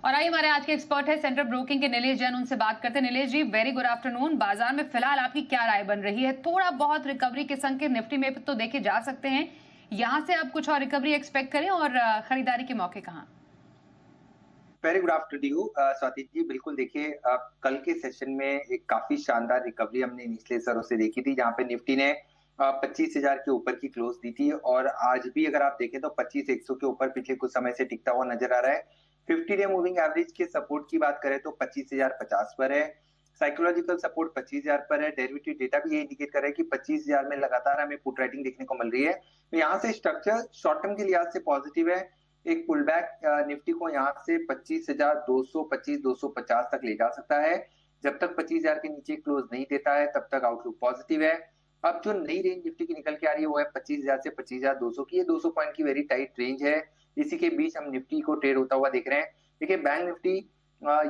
और आइए हमारे आज के एक्सपर्ट है सेंट्रल ब्रोकिंग के नीलेश जैन, उनसे बात करते हैं। नीलेश जी, वेरी गुड आफ्टरनून। बाजार में फिलहाल आपकी क्या राय बन रही है? थोड़ा बहुत रिकवरी के संकेत निफ्टी में तो देखे जा सकते हैं, यहां से आप कुछ और रिकवरी एक्सपेक्ट करें और खरीदारी के मौके कहां? Very good afternoon Swati ji. बिल्कुल देखिए, कल के सेशन में एक काफी शानदार रिकवरी हमने निचले स्तरों से देखी थी, जहां पे निफ्टी ने 25,000 के ऊपर की क्लोज दी थी। और आज भी अगर आप देखें तो 25,100 के ऊपर पिछले कुछ समय से टिकता हुआ नजर आ रहा है। 50 डे मूविंग एवरेज के सपोर्ट की बात करें तो 25,050 पर है। साइकोलॉजिकल सपोर्ट 25,000 पर है। डेरिवेटिव डेटा भी ये इंडिकेट कर रहा है कि 25,000 में लगातार हमें पुट राइटिंग देखने को मिल रही है। तो यहाँ से स्ट्रक्चर शॉर्ट टर्म के लिहाज से पॉजिटिव है। एक पुल बैक निफ्टी को यहाँ से 25,200 25,250 तक ले जा सकता है। जब तक 25,000 के नीचे क्लोज नहीं देता है तब तक आउटलुक पॉजिटिव है। अब जो नई रेंज निफ्टी की निकल के आ रही है वो है 25,000 से 25,200 की। ये 200 पॉइंट की वेरी टाइट रेंज है। इसी के बीच हम निफ्टी को ट्रेड होता हुआ देख रहे हैं। देखिए, बैंक निफ्टी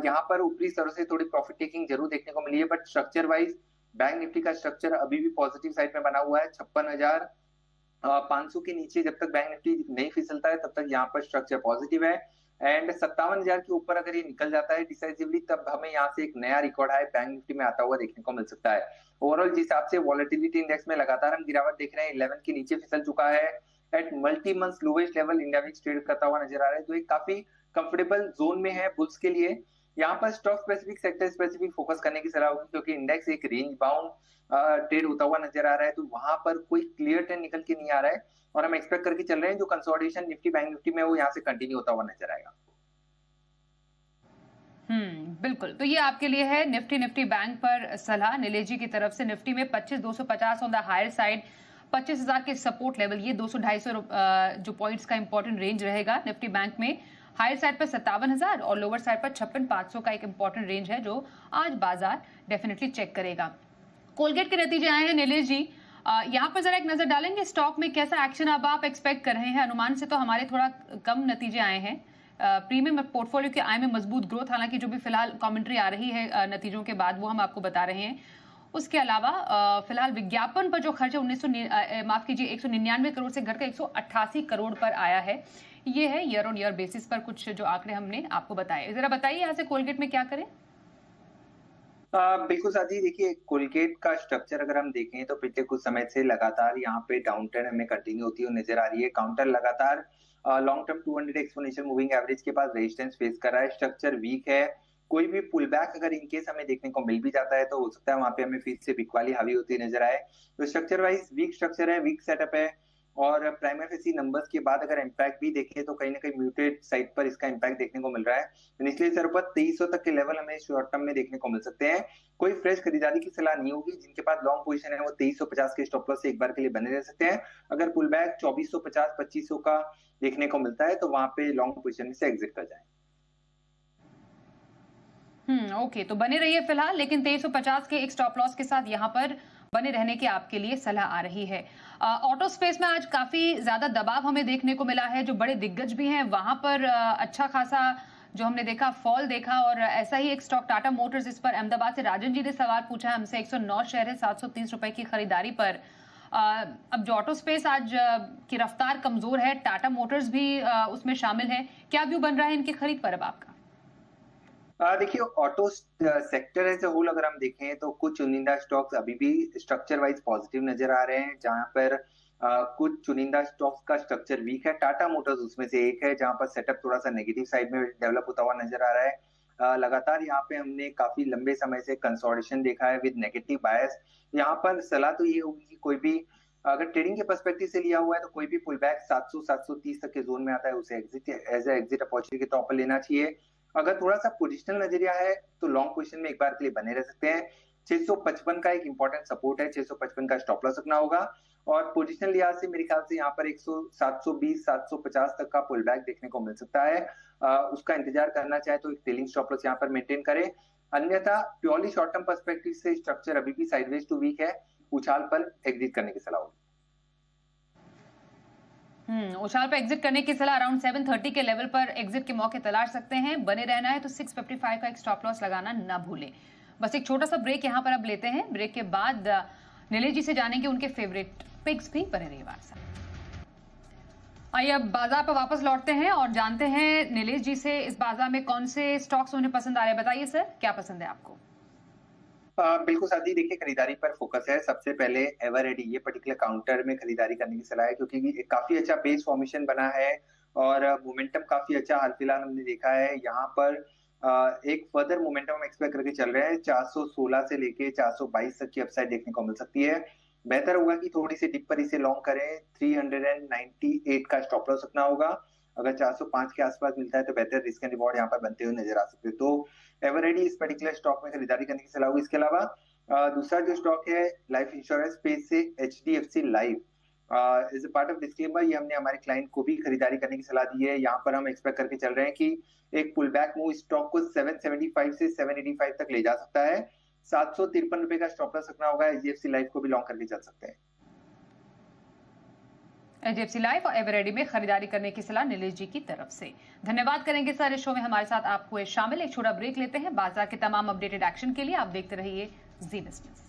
यहाँ पर ऊपरी स्तरों से थोड़ी प्रॉफिट टेकिंग जरूर देखने को मिली है, but structure wise bank Nifty का स्ट्रक्चर अभी भी पॉजिटिव साइड में बना हुआ है। 56,500 के नीचे जब तक बैंक निफ्टी नहीं फिसलता है तब तक यहाँ पर स्ट्रक्चर पॉजिटिव है। एंड 57,000 के ऊपर अगर ये निकल जाता है डिसाइसिवली, तब हमें यहाँ से एक नया रिकॉर्ड हाई बैंक निफ्टी में आता हुआ देखने को मिल सकता है। ओवरऑल जिस हिसाब से वॉलेटिलिटी इंडेक्स में लगातार हम गिरावट देख रहे हैं, 11 के नीचे फिसल चुका है। At multi month lowest level India VIX trade करता हुआ नजर आ रहा है, तो एक काफी कंफर्टेबल जोन में है बुल्स के लिए। यहाँ पर stock specific sector specific focus करने की सलाह होगी, क्योंकि इंडेक्स एक रेंज बाउंड ट्रेड होता हुआ नजर आ रहा है, तो वहां पर कोई क्लियर ट्रेंड निकल के नहीं आ रहा है। और हम एक्सपेक्ट करके चल रहे हैं जो कंसोलिडेशन निफ्टी बैंक निफ्टी में वो यहाँ से कंटिन्यू होता हुआ नजर आएगा। बिल्कुल। तो ये आपके लिए है निफ्टी बैंक पर सलाह नीलेश जी की तरफ से। निफ्टी में 25,250 ऑन द हायर साइड, 25,000 के सपोर्ट लेवल, ये 200-250 जो पॉइंट्स का इंपॉर्टेंट रेंज रहेगा निफ्टी बैंक में। हायर साइड पर 57,000 और लोअर साइड पर 56,500 का एक इंपॉर्टेंट रेंज है, जो आज बाजार डेफिनेटली चेक करेगा। कोलगेट के नतीजे आए हैं नीलेश जी, यहाँ पर जरा एक नजर डालेंगे स्टॉक में कैसा एक्शन अब आप एक्सपेक्ट कर रहे हैं? अनुमान से तो हमारे थोड़ा कम नतीजे आए हैं। प्रीमियम पोर्टफोलियो के आय में मजबूत ग्रोथ, हालांकि जो भी फिलहाल कमेंट्री आ रही है नतीजों के बाद वो हम आपको बता रहे हैं। उसके अलावा फिलहाल विज्ञापन पर जो खर्च है 199 करोड़ से घटकर 188 करोड़ पर आया है। ये है ईयर ऑन ईयर बेसिस पर कुछ जो आंकड़े हमने आपको बताए। जरा बताइए यहाँ से कोलगेट में क्या करें? बिल्कुल साथी, देखिए कोलगेट का स्ट्रक्चर अगर हम देखें तो पिछले कुछ समय से लगातार यहाँ पे डाउन ट्रेंड हमें कंटिन्यू होती हुई नजर आ रही है। काउंटर लगातार long term 200 exponential moving average के पास रेजिस्टेंस फेस कर रहा है। स्ट्रक्चर वीक है। कोई भी पुल बैक अगर इनकेस हमें देखने को मिल भी जाता है तो हो सकता है वहां पे हमें फिर से बिकवाली हावी होती नजर आए। तो स्ट्रक्चर वाइज वीक स्ट्रक्चर है, वीक सेटअप है। और प्राइम एफएससी नंबर्स के बाद अगर इम्पैक्ट भी देखें तो कहीं ना कहीं म्यूटेड साइड पर इसका इम्पैक्ट देखने को मिल रहा है। तो निचले स्तर पर 2300 तक के लेवल हमें शॉर्ट टर्म में देखने को मिल सकते हैं। कोई फ्रेश खरीदारी की सलाह नहीं होगी। जिनके पास लॉन्ग पोजीशन है वो 2350 के स्टॉप लॉस से एक बार के लिए बने रह सकते हैं। अगर पुल बैक 2450 2500 का देखने को मिलता है तो वहां पे लॉन्ग पोजीशन से एग्जिट कर जाए। ओके, तो बने रहिए फिलहाल, लेकिन 2350 के एक स्टॉप लॉस के साथ यहाँ पर बने रहने की आपके लिए सलाह आ रही है। ऑटो स्पेस में आज काफी ज्यादा दबाव हमें देखने को मिला है। जो बड़े दिग्गज भी हैं वहां पर अच्छा खासा जो हमने देखा फॉल देखा। और ऐसा ही एक स्टॉक टाटा मोटर्स, इस पर अहमदाबाद से राजन जी ने सवाल पूछा हमसे। 109 शेयर है 730 रुपए की खरीदारी पर। अब जो ऑटो स्पेस आज की रफ्तार कमजोर है, टाटा मोटर्स भी उसमें शामिल है। क्या व्यू बन रहा है इनकी खरीद पर अब आपका? देखिए, auto sector as a whole अगर हम देखें तो कुछ चुनिंदा स्टॉक्स अभी भी स्ट्रक्चर वाइज पॉजिटिव नजर आ रहे हैं, जहां पर कुछ चुनिंदा स्टॉक्स का स्ट्रक्चर वीक है। टाटा मोटर्स उसमें से एक है जहां पर सेटअप थोड़ा सा नेगेटिव साइड में डेवलप होता हुआ नजर आ रहा है। लगातार यहाँ पे हमने काफी लंबे समय से कंसोलिडेशन देखा है विद नेगेटिव बायस। यहाँ पर सलाह तो ये होगी कि कोई भी अगर ट्रेडिंग के पर्सपेक्टिव से लिया हुआ है तो कोई भी पुल बैक 700 730 तक के जोन में आता है उसे exit as a exit opportunity के तौर पर लेना चाहिए। अगर थोड़ा सा पोजिशनल नजरिया है तो लॉन्ग पोजीशन में एक बार के लिए बने रह सकते हैं। 655 का एक इंपॉर्टेंट सपोर्ट है, 655 का स्टॉप लॉस रखना होगा। और पोजिशनल लिहाज से मेरे ख्याल से यहाँ पर 720 750 तक का पुल बैक देखने को मिल सकता है। उसका इंतजार करना चाहे तो एक ट्रेलिंग स्टॉप लॉस यहाँ पर मेंटेन करें। अन्यथा प्योरली शॉर्ट टर्म पर्सपेक्टिव से स्ट्रक्चर अभी भी साइडवेज टू वीक है। उछाल पर एग्जिट करने की सलाह होगी। उछाल पर एग्जिट करने की सलाह। अराउंड 730 के लेवल पर एग्जिट के मौके तलाश सकते हैं। बने रहना है तो 655 का एक स्टॉप लॉस लगाना ना भूलें। बस एक छोटा सा ब्रेक यहाँ पर अब लेते हैं। ब्रेक के बाद नीलेश जी से जानेंगे उनके फेवरेट पिक्स भी। बने रहिए हमारे साथ। आइए अब बाजार पर वापस लौटते हैं और जानते हैं नीलेश जी से इस बाजार में कौन से स्टॉक्स उन्हें पसंद आ रहे हैं। बताइए सर, क्या पसंद है आपको? बिल्कुल साथी, देखिए खरीदारी पर फोकस है। सबसे पहले एवररेडी ये पर्टिकुलर काउंटर में खरीदारी करने की सलाह है, क्योंकि ये काफी अच्छा बेस फॉर्मेशन बना है और मोमेंटम काफी अच्छा हाल फिलहाल हमने देखा है। यहाँ पर एक फर्दर मोमेंटम हम एक्सपेक्ट करके चल रहे हैं। 416 से लेके 422 तक की अपसाइड देखने को मिल सकती है। बेहतर होगा कि थोड़ी सी डिप पर इसे लॉन्ग करें। 398 का स्टॉप लॉस रखना होगा। अगर 405 के आसपास मिलता है तो बेहतर रिस्क एंड रिवॉर्ड यहाँ पर बनते हुए नजर आ सकते हैं। तो एवररेडी इस पर्टिकुलर स्टॉक में खरीदारी करने की सलाह होगी। इसके अलावा दूसरा जो स्टॉक है लाइफ इंश्योरेंस स्पेस से HDFC life is a part of disclaimer, ये हमने हमारे क्लाइंट को भी खरीदारी करने की सलाह दी है। यहाँ पर हम एक्सपेक्ट करके चल रहे हैं कि एक पुल बैक मूव स्टॉक को 775 से 785 तक ले जा सकता है। 753 रुपए का स्टॉप लॉस रखना होगा। HDFC लाइफ को भी लॉन्ग करके चल सकते हैं। HDFC लाइफ और एवररेडी में खरीदारी करने की सलाह नीलेश जी की तरफ से। धन्यवाद करेंगे सर इस शो में हमारे साथ आप हुए शामिल। एक छोटा ब्रेक लेते हैं। बाजार के तमाम अपडेटेड एक्शन के लिए आप देखते रहिए जी बिजनेस।